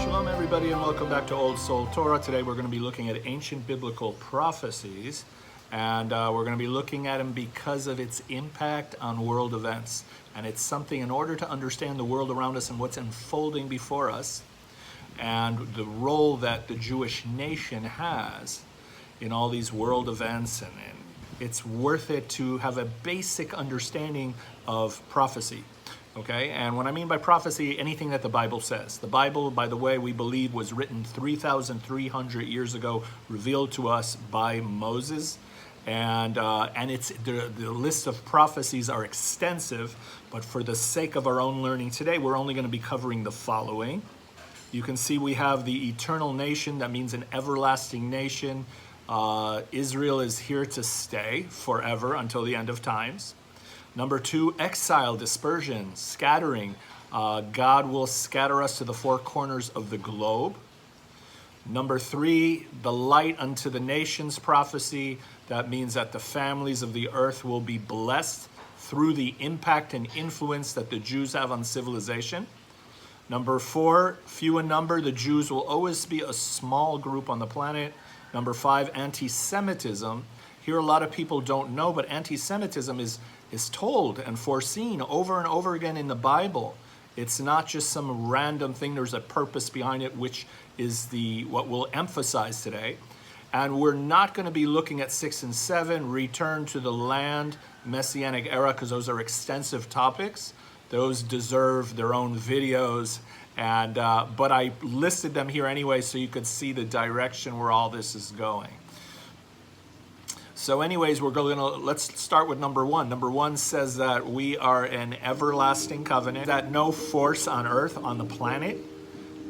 Shalom everybody and welcome back to Old Soul Torah. Today we're going to be looking at ancient biblical prophecies, and we're going to be looking at them because of its impact on world events. And it's something, in order to understand the world around us and what's unfolding before us and the role that the Jewish nation has in all these world events, and it's worth it to have a basic understanding of prophecy. Okay, and what I mean by prophecy, anything that the Bible says. The Bible, by the way, we believe was written 3,300 years ago, revealed to us by Moses, and it's the list of prophecies are extensive. But for the sake of our own learning today, we're only going to be covering the following. You can see we have the eternal nation. That means an everlasting nation. Israel is here to stay forever until the end of times. Number 2, exile, dispersion, scattering. God will scatter us to the four corners of the globe. Number 3, the light unto the nations prophecy. That means that the families of the earth will be blessed through the impact and influence that the Jews have on civilization. Number 4, few in number. The Jews will always be a small group on the planet. Number 5, anti-Semitism. Here a lot of people don't know, but anti-Semitism is told and foreseen over and over again in the Bible. It's not just some random thing. There's a purpose behind it, which is what we'll emphasize today. And we're not going to be looking at 6 and 7, return to the land, Messianic era, because those are extensive topics. Those deserve their own videos. And but I listed them here anyway so you could see the direction where all this is going. So anyways, let's start with number 1. Number 1 says that we are an everlasting covenant, that no force on earth, on the planet,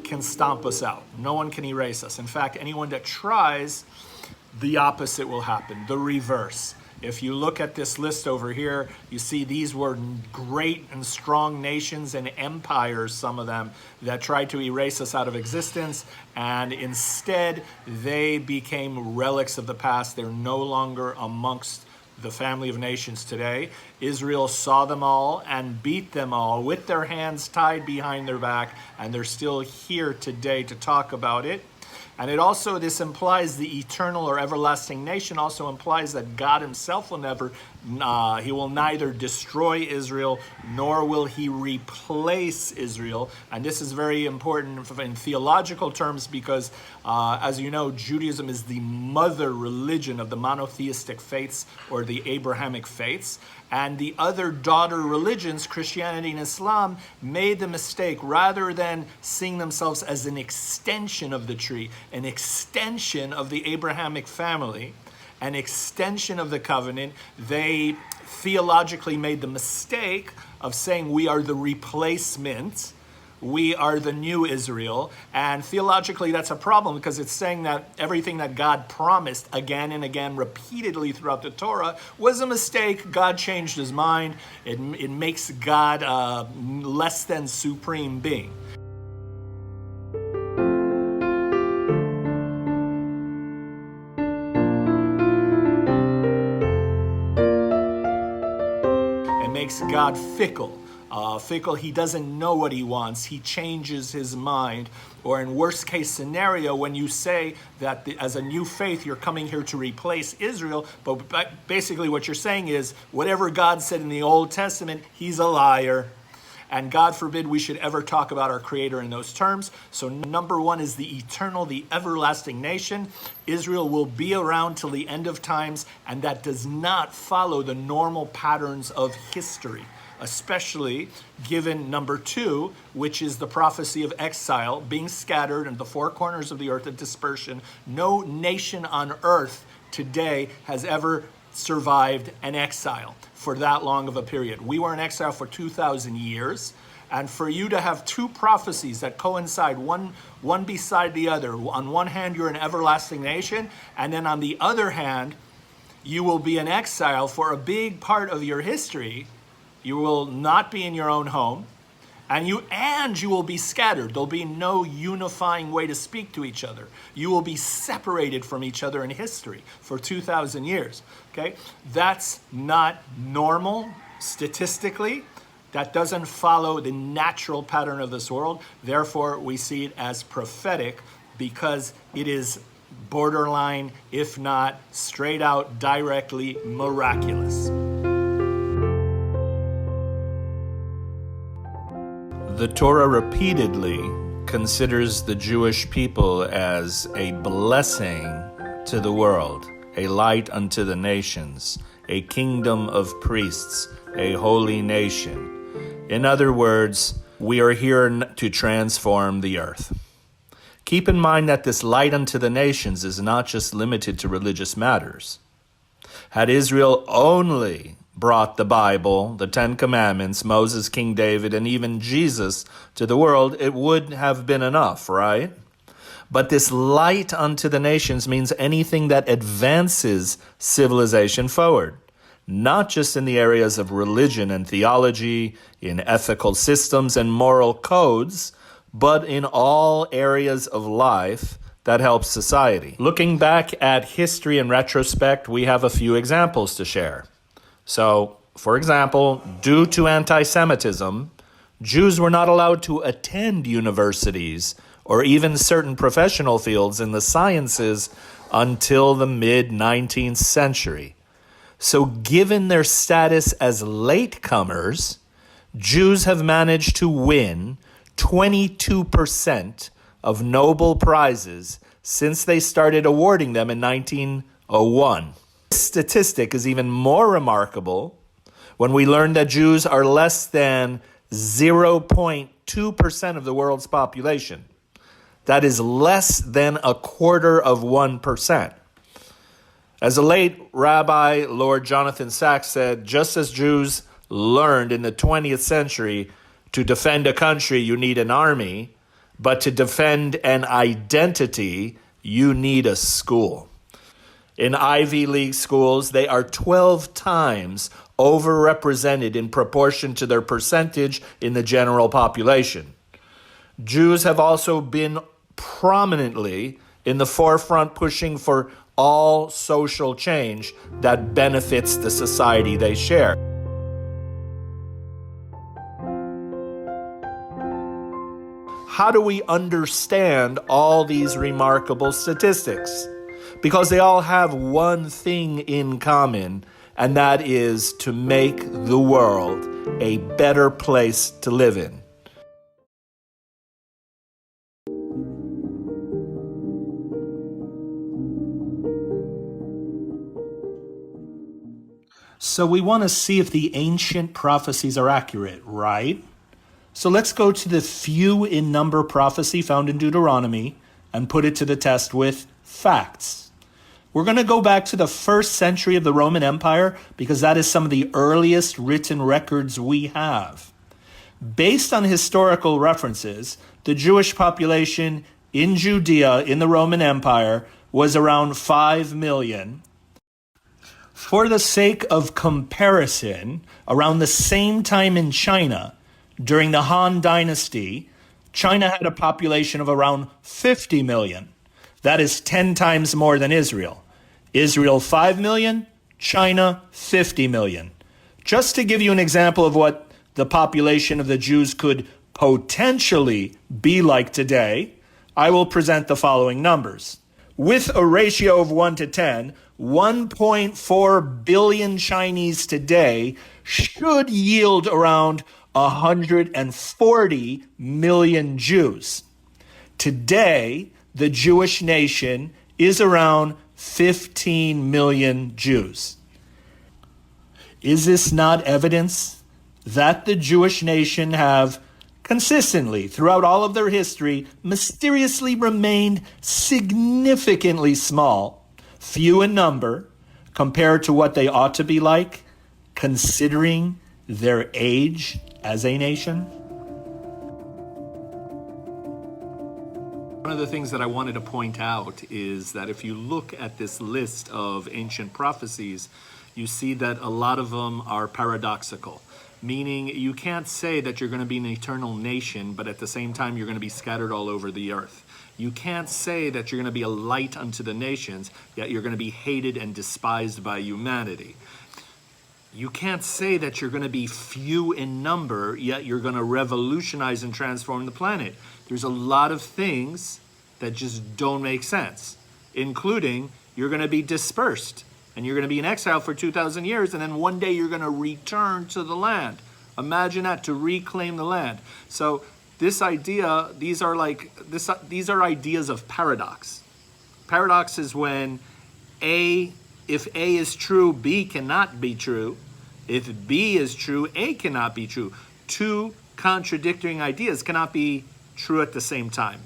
can stomp us out. No one can erase us. In fact, anyone that tries, the opposite will happen, the reverse. If you look at this list over here, you see these were great and strong nations and empires, some of them, that tried to erase us out of existence, and instead they became relics of the past. They're no longer amongst the family of nations today. Israel saw them all and beat them all with their hands tied behind their back, and they're still here today to talk about it. And this implies the eternal or everlasting nation also implies that God himself will never, he will neither destroy Israel, nor will he replace Israel. And this is very important in theological terms because, as you know, Judaism is the mother religion of the monotheistic faiths or the Abrahamic faiths. And the other daughter religions, Christianity and Islam, made the mistake, rather than seeing themselves as an extension of the tree, an extension of the Abrahamic family, an extension of the covenant, they theologically made the mistake of saying we are the replacement. We are the new Israel. And theologically, that's a problem because it's saying that everything that God promised again and again repeatedly throughout the Torah was a mistake. God changed his mind. It makes God a less than supreme being. It makes God fickle. Fickle, he doesn't know what he wants. He changes his mind. Or in worst case scenario, when you say that as a new faith, you're coming here to replace Israel, but basically what you're saying is whatever God said in the Old Testament, he's a liar. And God forbid we should ever talk about our Creator in those terms. So number 1 is the eternal, the everlasting nation. Israel will be around till the end of times, and that does not follow the normal patterns of history, especially given number 2, which is the prophecy of exile, being scattered in the four corners of the earth, of dispersion. No nation on earth today has ever survived an exile for that long of a period. We were in exile for 2,000 years, and for you to have two prophecies that coincide, one beside the other, on one hand you're an everlasting nation, and then on the other hand you will be in exile for a big part of your history. You will not be in your own home, and you will be scattered. There'll be no unifying way to speak to each other. You will be separated from each other in history for 2,000 years. Okay, that's not normal statistically. that doesn't follow the natural pattern of this world. Therefore, we see it as prophetic because it is borderline, if not straight out, directly miraculous. The Torah repeatedly considers the Jewish people as a blessing to the world, a light unto the nations, a kingdom of priests, a holy nation. In other words, we are here to transform the earth. Keep in mind that this light unto the nations is not just limited to religious matters. Had Israel only brought the Bible, the Ten Commandments, Moses, King David, and even Jesus to the world, it would have been enough, right? But this light unto the nations means anything that advances civilization forward, not just in the areas of religion and theology, in ethical systems and moral codes, but in all areas of life that help society. Looking back at history in retrospect, we have a few examples to share. So, for example, due to anti-Semitism, Jews were not allowed to attend universities or even certain professional fields in the sciences until the mid-19th century. So given their status as latecomers, Jews have managed to win 22% of Nobel Prizes since they started awarding them in 1901. This statistic is even more remarkable when we learn that Jews are less than 0.2% of the world's population. That is less than 1/4%. As the late Rabbi Lord Jonathan Sacks said, just as Jews learned in the 20th century to defend a country, you need an army, but to defend an identity, you need a school. In Ivy League schools, they are 12 times overrepresented in proportion to their percentage in the general population. Jews have also been prominently in the forefront pushing for all social change that benefits the society they share. How do we understand all these remarkable statistics? Because they all have one thing in common, and that is to make the world a better place to live in. So we want to see if the ancient prophecies are accurate, right? So let's go to the few in number prophecy found in Deuteronomy and put it to the test with facts. We're going to go back to the 1st century of the Roman Empire because that is some of the earliest written records we have. Based on historical references, the Jewish population in Judea in the Roman Empire was around 5 million. For the sake of comparison, around the same time in China, during the Han Dynasty, China had a population of around 50 million. That is 10 times more than Israel. Israel 5 million, China 50 million. Just to give you an example of what the population of the Jews could potentially be like today, I will present the following numbers. With a ratio of 1 to 10, 1.4 billion Chinese today should yield around 140 million Jews. Today, the Jewish nation is around 15 million Jews. Is this not evidence that the Jewish nation have consistently, throughout all of their history, mysteriously remained significantly small, few in number, compared to what they ought to be like, considering their age as a nation? One of the things that I wanted to point out is that if you look at this list of ancient prophecies, you see that a lot of them are paradoxical, meaning you can't say that you're going to be an eternal nation, but at the same time you're going to be scattered all over the earth. You can't say that you're going to be a light unto the nations, yet you're going to be hated and despised by humanity. you can't say that you're going to be few in number, yet you're going to revolutionize and transform the planet. There's a lot of things that just don't make sense, including you're going to be dispersed and you're going to be in exile for 2,000 years, and then one day you're going to return to the land. Imagine that, to reclaim the land. So this idea, these are ideas of paradox. Paradox is when if A is true, B cannot be true. If B is true, A cannot be true. Two contradicting ideas cannot be true at the same time.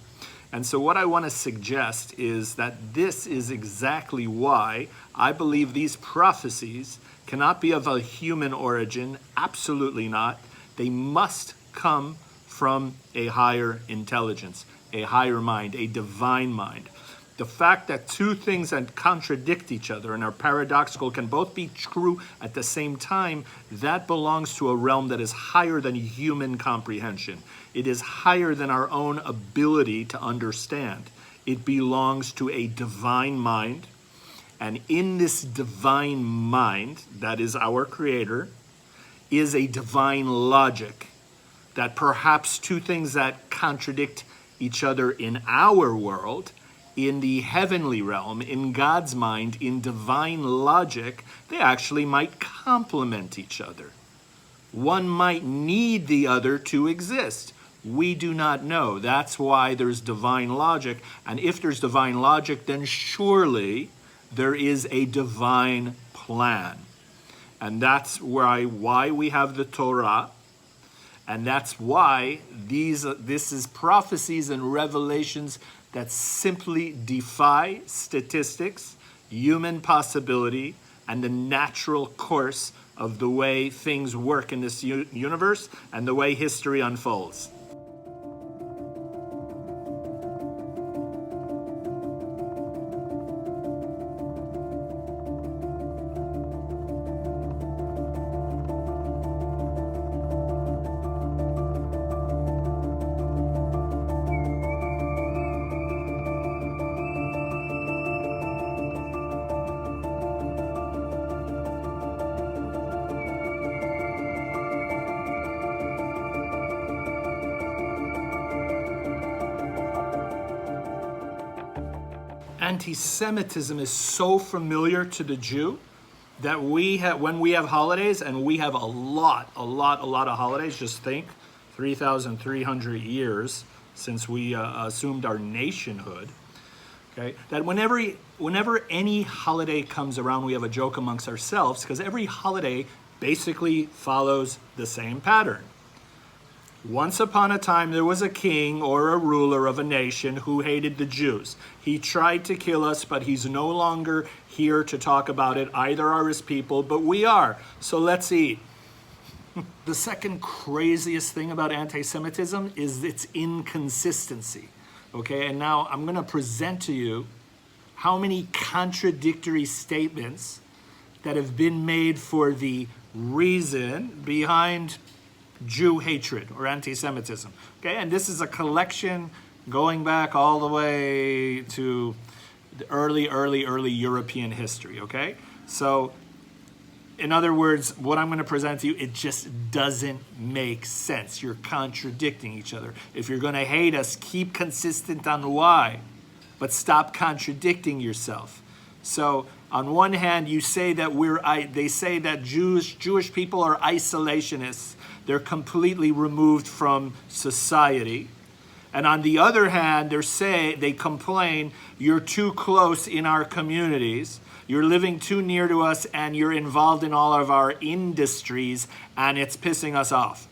And so what I want to suggest is that this is exactly why I believe these prophecies cannot be of a human origin. Absolutely not. They must come from a higher intelligence, a higher mind, a divine mind. The fact that two things that contradict each other and are paradoxical can both be true at the same time, that belongs to a realm that is higher than human comprehension. It is higher than our own ability to understand. It belongs to a divine mind. And in this divine mind, that is our Creator, is a divine logic that perhaps two things that contradict each other in our world, in the heavenly realm, in God's mind, in divine logic, they actually might complement each other. One might need the other to exist. We do not know. That's why there's divine logic. And if there's divine logic, then surely there is a divine plan. And that's why we have the Torah. And that's why this is prophecies and revelations that simply defy statistics, human possibility, and the natural course of the way things work in this universe and the way history unfolds. Anti-Semitism is so familiar to the Jew that when we have holidays, and we have a lot of holidays, just think 3,300 years since we assumed our nationhood, okay, that whenever any holiday comes around, we have a joke amongst ourselves, because every holiday basically follows the same pattern. Once upon a time, there was a king or a ruler of a nation who hated the Jews. He tried to kill us, but he's no longer here to talk about it. Either are his people, but we are. So let's eat. The second craziest thing about anti-Semitism is its inconsistency. Okay, and now I'm going to present to you how many contradictory statements that have been made for the reason behind Jew hatred or anti-Semitism. Okay, and this is a collection going back all the way to the early European history. Okay, so in other words, what I'm going to present to you, it just doesn't make sense. You're contradicting each other. If you're going to hate us, keep consistent on why, but stop contradicting yourself. So on one hand, you say that they say that Jewish people are isolationists. They're completely removed from society. And on the other hand, they complain, you're too close in our communities, you're living too near to us, and you're involved in all of our industries, and it's pissing us off.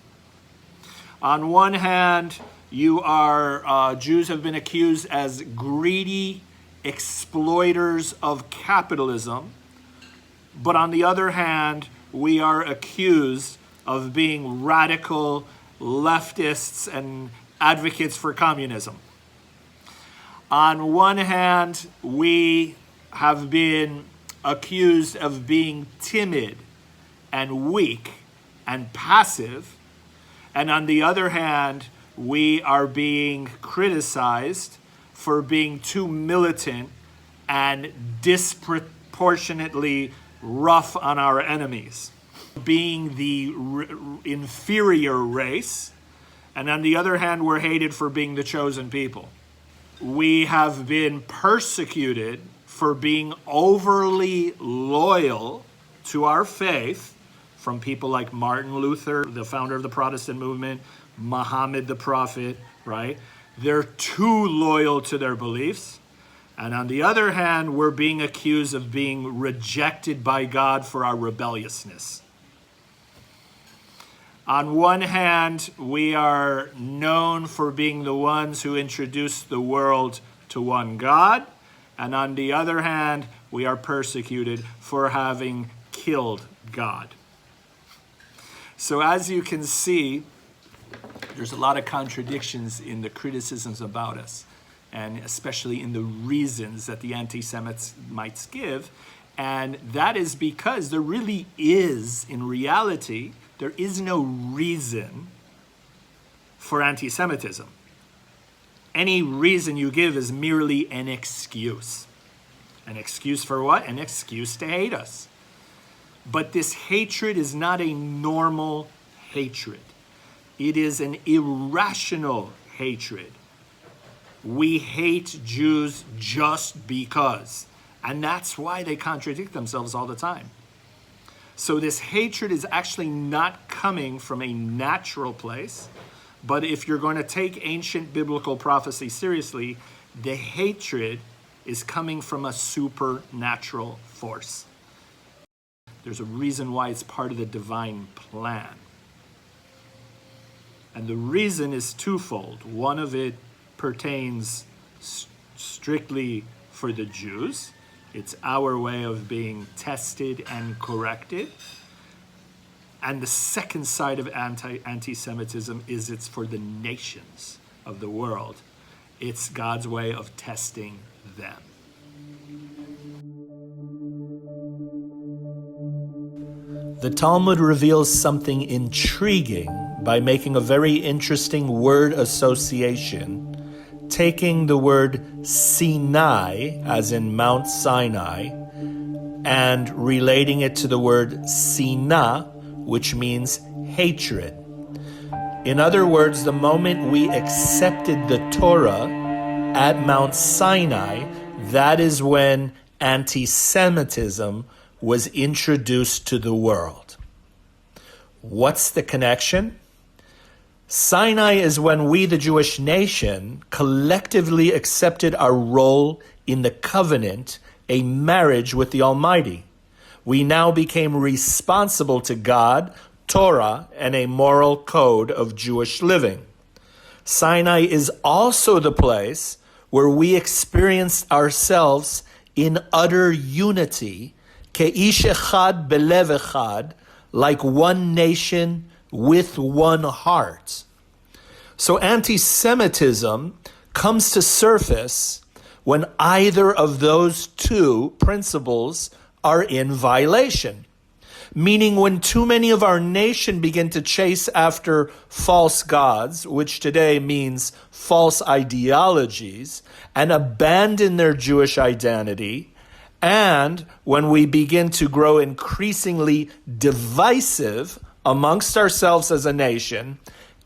On one hand, Jews have been accused as greedy exploiters of capitalism, but on the other hand, we are accused of being radical leftists and advocates for communism. On one hand, we have been accused of being timid and weak and passive, and on the other hand, we are being criticized for being too militant and disproportionately rough on our enemies. being the inferior race, and on the other hand, we're hated for being the chosen people. We have been persecuted for being overly loyal to our faith from people like Martin Luther, the founder of the Protestant movement, Muhammad the prophet, right? They're too loyal to their beliefs. And on the other hand, we're being accused of being rejected by God for our rebelliousness. On one hand, we are known for being the ones who introduced the world to one God. And on the other hand, we are persecuted for having killed God. So as you can see, there's a lot of contradictions in the criticisms about us, and especially in the reasons that the anti-Semites give. And that is because there really is, in reality, there is no reason for anti-Semitism. Any reason you give is merely an excuse. An excuse for what? An excuse to hate us. But this hatred is not a normal hatred. It is an irrational hatred. We hate Jews just because. And that's why they contradict themselves all the time. So this hatred is actually not coming from a natural place. But if you're going to take ancient biblical prophecy seriously, the hatred is coming from a supernatural force. There's a reason why it's part of the divine plan. And the reason is twofold. One of it pertains strictly for the Jews. It's our way of being tested and corrected. And the second side of anti-Semitism is it's for the nations of the world. It's God's way of testing them. The Talmud reveals something intriguing by making a very interesting word association, taking the word Sinai, as in Mount Sinai, and relating it to the word Sina, which means hatred. In other words, the moment we accepted the Torah at Mount Sinai, that is when anti-Semitism was introduced to the world. What's the connection? Sinai is when we, the Jewish nation, collectively accepted our role in the covenant, a marriage with the Almighty. We now became responsible to God, Torah, and a moral code of Jewish living. Sinai is also the place where we experienced ourselves in utter unity, ke'ish echad belev echad, like one nation with one heart. So anti-Semitism comes to surface when either of those two principles are in violation. Meaning when too many of our nation begin to chase after false gods, which today means false ideologies, and abandon their Jewish identity, and when we begin to grow increasingly divisive amongst ourselves as a nation,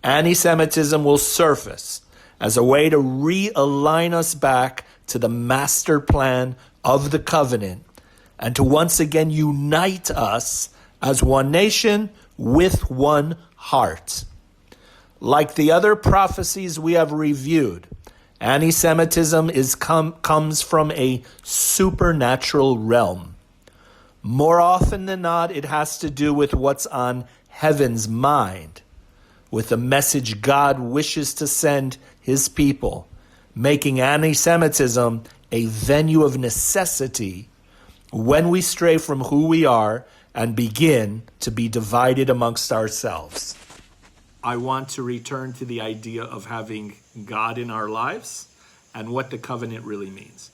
anti-Semitism will surface as a way to realign us back to the master plan of the covenant and to once again unite us as one nation with one heart. Like the other prophecies we have reviewed, anti-Semitism comes from a supernatural realm. More often than not, it has to do with what's on heaven's mind, with the message God wishes to send his people, making anti-Semitism a venue of necessity when we stray from who we are and begin to be divided amongst ourselves. I want to return to the idea of having God in our lives and what the covenant really means.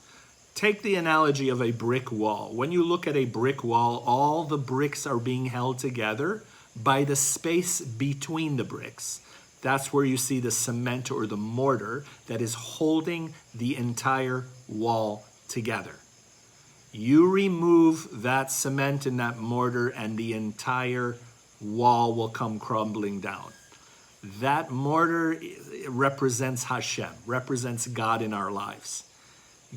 Take the analogy of a brick wall. When you look at a brick wall, all the bricks are being held together by the space between the bricks. That's where you see the cement or the mortar that is holding the entire wall together. You remove that cement and that mortar and the entire wall will come crumbling down. That mortar represents Hashem, represents God in our lives.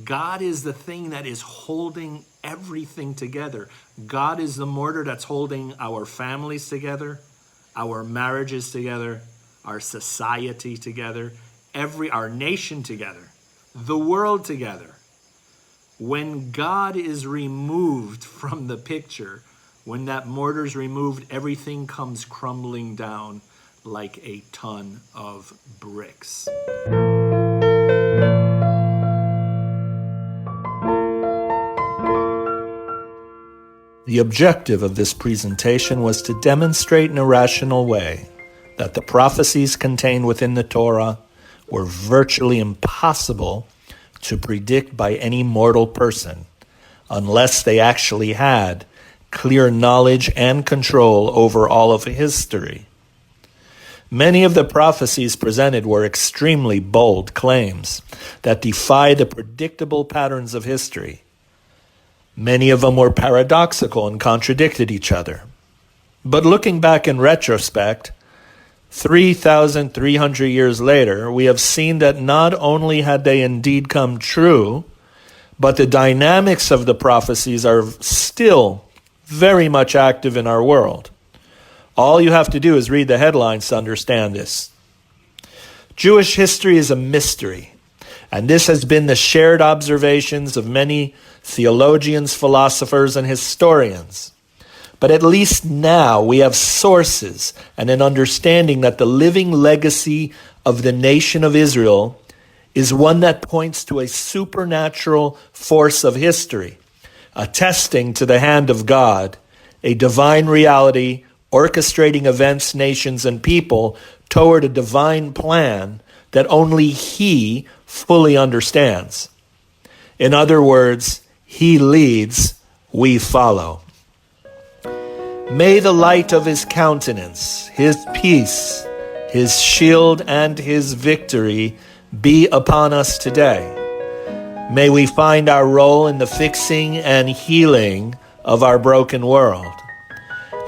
God is the thing that is holding everything together. God is the mortar that's holding our families together, our marriages together, our society together, our nation together, the world together. When God is removed from the picture, when that mortar is removed, everything comes crumbling down like a ton of bricks. The objective of this presentation was to demonstrate in a rational way that the prophecies contained within the Torah were virtually impossible to predict by any mortal person, unless they actually had clear knowledge and control over all of history. Many of the prophecies presented were extremely bold claims that defy the predictable patterns of history. Many of them were paradoxical and contradicted each other. But looking back in retrospect, 3,300 years later, we have seen that not only had they indeed come true, but the dynamics of the prophecies are still very much active in our world. All you have to do is read the headlines to understand this. Jewish history is a mystery, and this has been the shared observations of many theologians, philosophers, and historians. But at least now we have sources and an understanding that the living legacy of the nation of Israel is one that points to a supernatural force of history, attesting to the hand of God, a divine reality orchestrating events, nations, and people toward a divine plan that only He fully understands. In other words, He leads, we follow. May the light of His countenance, His peace, His shield, and His victory be upon us today. May we find our role in the fixing and healing of our broken world.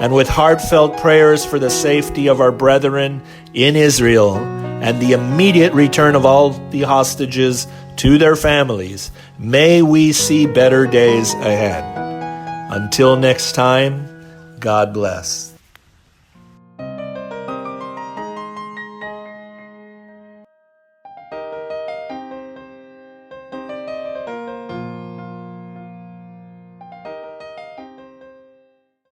And with heartfelt prayers for the safety of our brethren in Israel and the immediate return of all the hostages to their families, may we see better days ahead. Until next time, God bless.